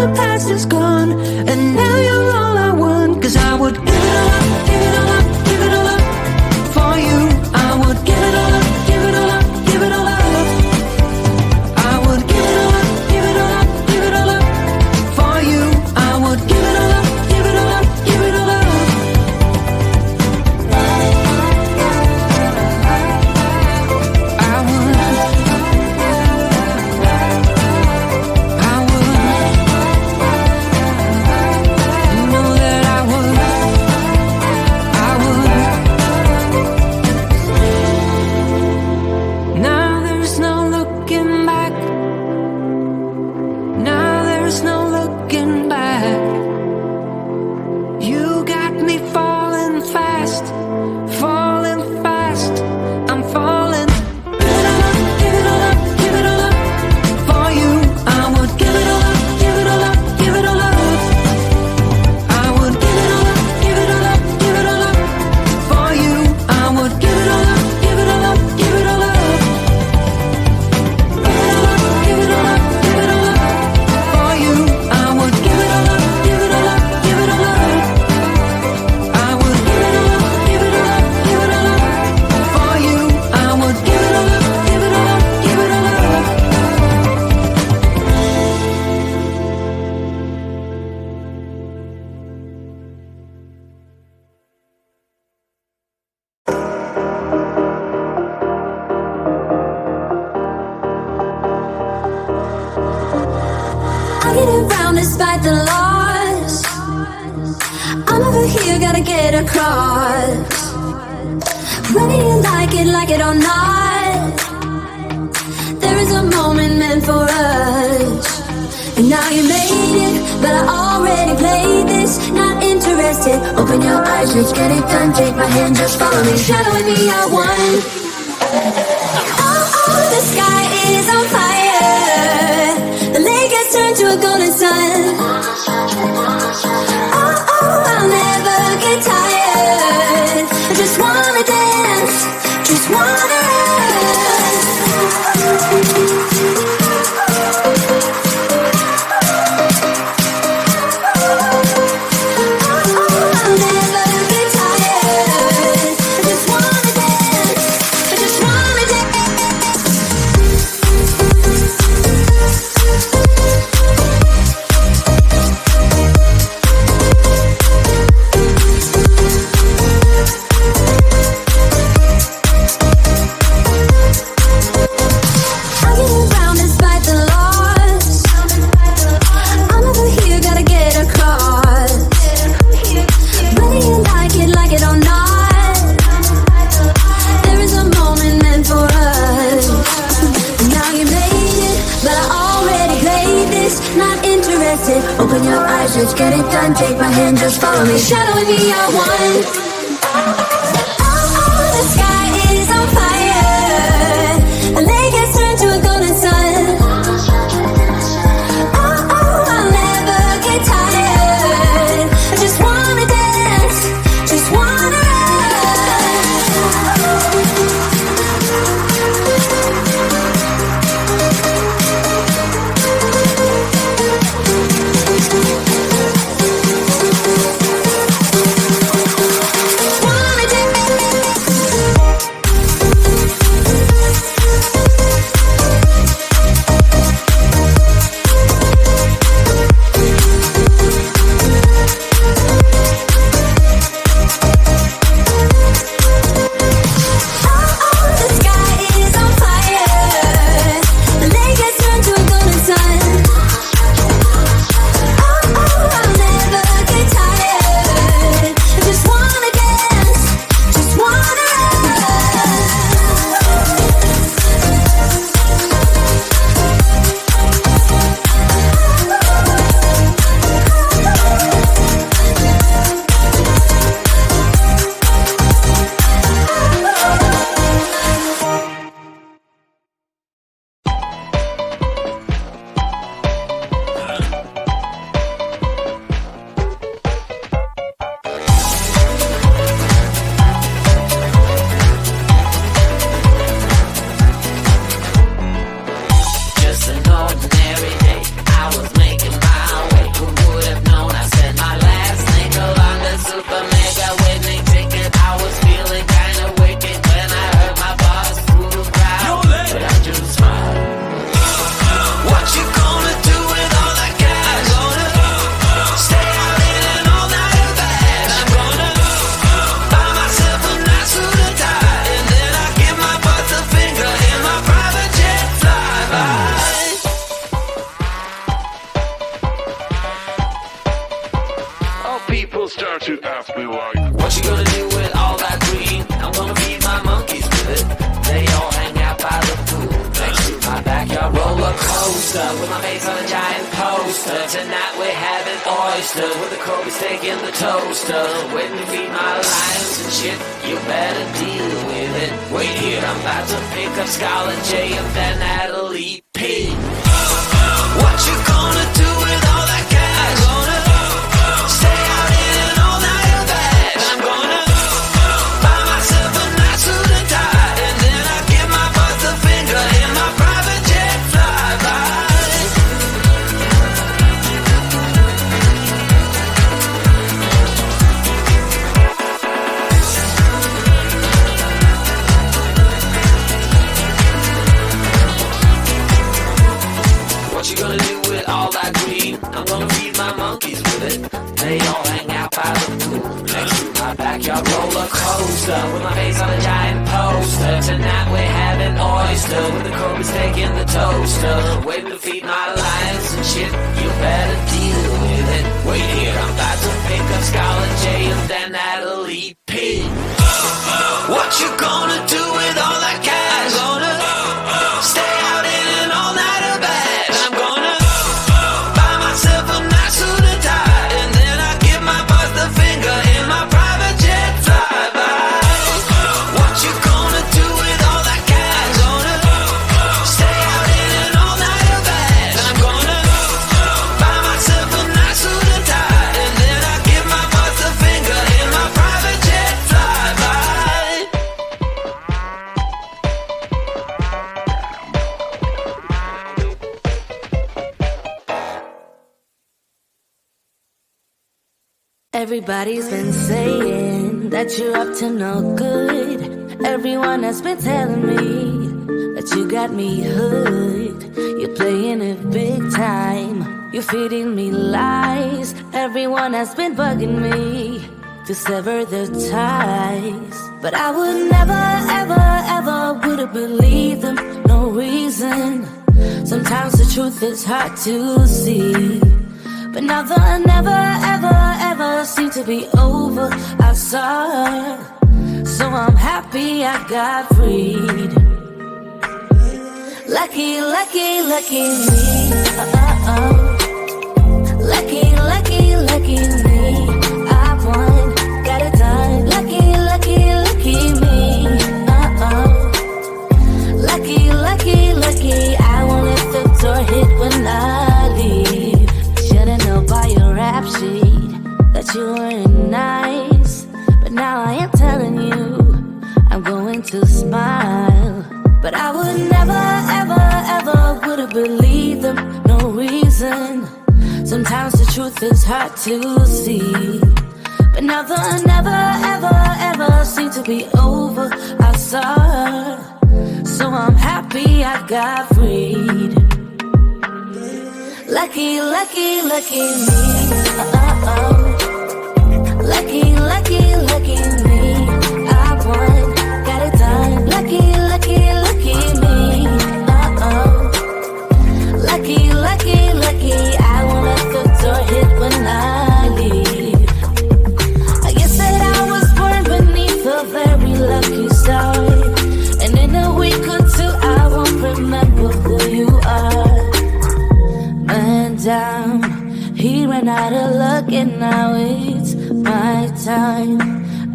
the past is gone, and now you're all I want. 'Cause I would give it all up, give it all up, give it all up for you. I would give it all up, give it all up, give it all up. I would give it all up, give it all up, give it all up for you. I would give it all up, give it all up, give it all up. Despite the loss, I'm over here, gotta get across. Whether you like it or not, there is a moment meant for us. And now you made it, but I already played this. Not interested, open your eyes, let's get it done. Take my hand, just follow me, shadowing me, I won. Oh, the sky is on fire. The lake has turned to a golden sun. Oh, I'll never get tired. I just wanna dance, just wanna open your eyes, let's get it done. Take my hand, just follow me, shadowing me, I won. Oh, the sky is on fire. The lake has turned to a golden sun. Oh, I'll never get tired. I just wanna dance, just wanna People start to ask me like, what you gonna do with all that green? I'm gonna feed my monkeys with it. They all hang out by the pool next to my backyard roller coaster, with my face on a giant poster. Tonight we're having oysters with the Coca taking the toaster. Waiting to feed my lions and shit, you better deal with it. Wait here, I'm about to pick up Scarlet J and then Natalie P. What you gonna do with all that cash? Gonna stay out in an all-nighter bash. I'm gonna buy myself a nice suit and tie, and then I give my boss the finger in my private jet flyby. What you gonna do with all that green? I'm gonna feed my monkeys with it. They all hang out by the pool next to my backyard roller coaster, with my face on a giant poster. Tonight we're having oyster with the Coca's taking the toaster. Waiting to feed my lions and shit, you better deal with it. Wait here, I'm about to pick up Scarlet J and then Natalie P. What you gonna do with all that cash? Gonna stay out in an all-nighter bash. I'm gonna buy myself a nice suit and tie, and then I give my boss the finger in my private jet flyby. What you gonna do with all that cash? Gonna stay out in an all-nighter bash. I'm gonna buy myself a nice suit and tie, and then I give my boss the finger in my private jet flyby. Everybody's been saying that you're up to no good. Everyone has been telling me that you got me hooked. You're playing it big time. You're feeding me lies. Everyone has been bugging me to sever their ties. But I would never, ever, ever would have believed them. No reason. Sometimes the truth is hard to see. But now the never, ever, ever seemed to be over. I saw her, so I'm happy I got freed. Lucky, lucky, lucky me. Lucky, lucky, lucky me. I won, got it done. Lucky, lucky, lucky me. Lucky, lucky, lucky. I won't let the door hit when I leave. Should've known by your rap sheet that you weren't nice, but now I am telling you I'm going to smile. But I would never, ever, ever would have believed them. No reason. Sometimes the truth is hard to see. But now the never, ever, ever seemed to be over. I saw her, so I'm happy I got freed. Lucky, lucky, lucky me. Lucky, lucky, lucky me. I won, got it done. Lucky, lucky, lucky me. Lucky, lucky, lucky. I won't let the door hit when I leave. I guess that I was born beneath a very lucky star, and in a week or two I won't remember who you are. Man down, he ran out of luck and now it's my time.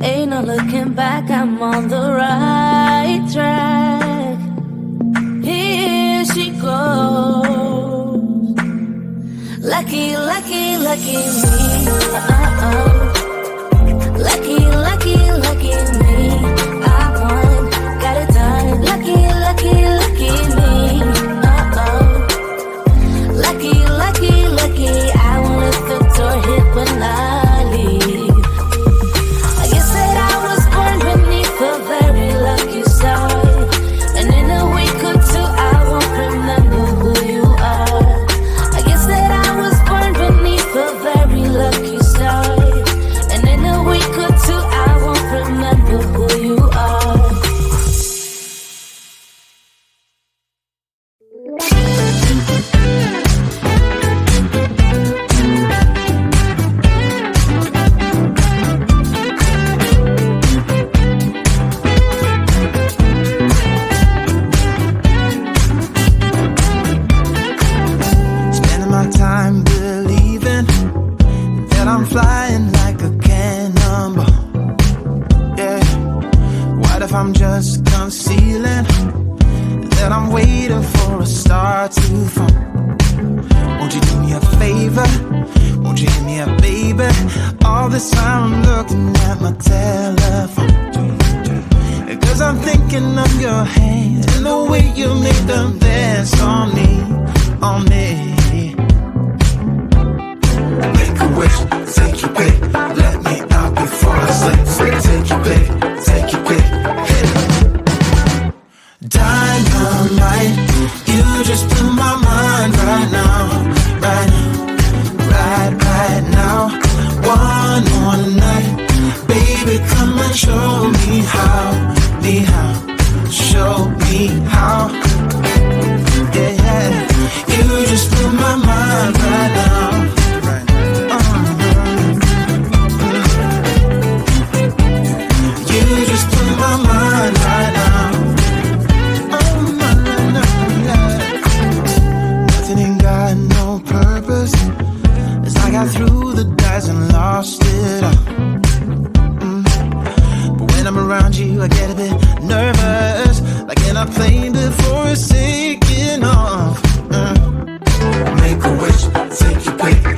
Ain't no looking back, I'm on the right track. Here she goes. Lucky, lucky, lucky me. Lucky, lucky, lucky me. I won, got it done. Lucky, lucky, lucky me. Lucky, lucky, lucky. I won't let the door hit when I leave. I guess that I was born beneath a very lucky star, and in a week or two I won't remember who you are. I guess that I was born beneath a very lucky star, and in a week or two favor. Won't you hit me up, baby? All this time I'm looking at my telephone, 'cause I'm thinking of your hand and the way you make them dance on me, on me. Make a wish, take your pick, let me out before I sleep. Take your pick, take your pick, hit it. Dynamite, you just blew my mind right now, right now, right now. One more night, baby, come and show me how, show me how. Yeah, yeah, you just blew my mind right now. You just blew my mind right now. Nothing ain't got no purpose. As I got through the dice and lost it all. But when I'm around you, I get a bit nervous, like in a plane before it's taking off. Make a wish, take your pick,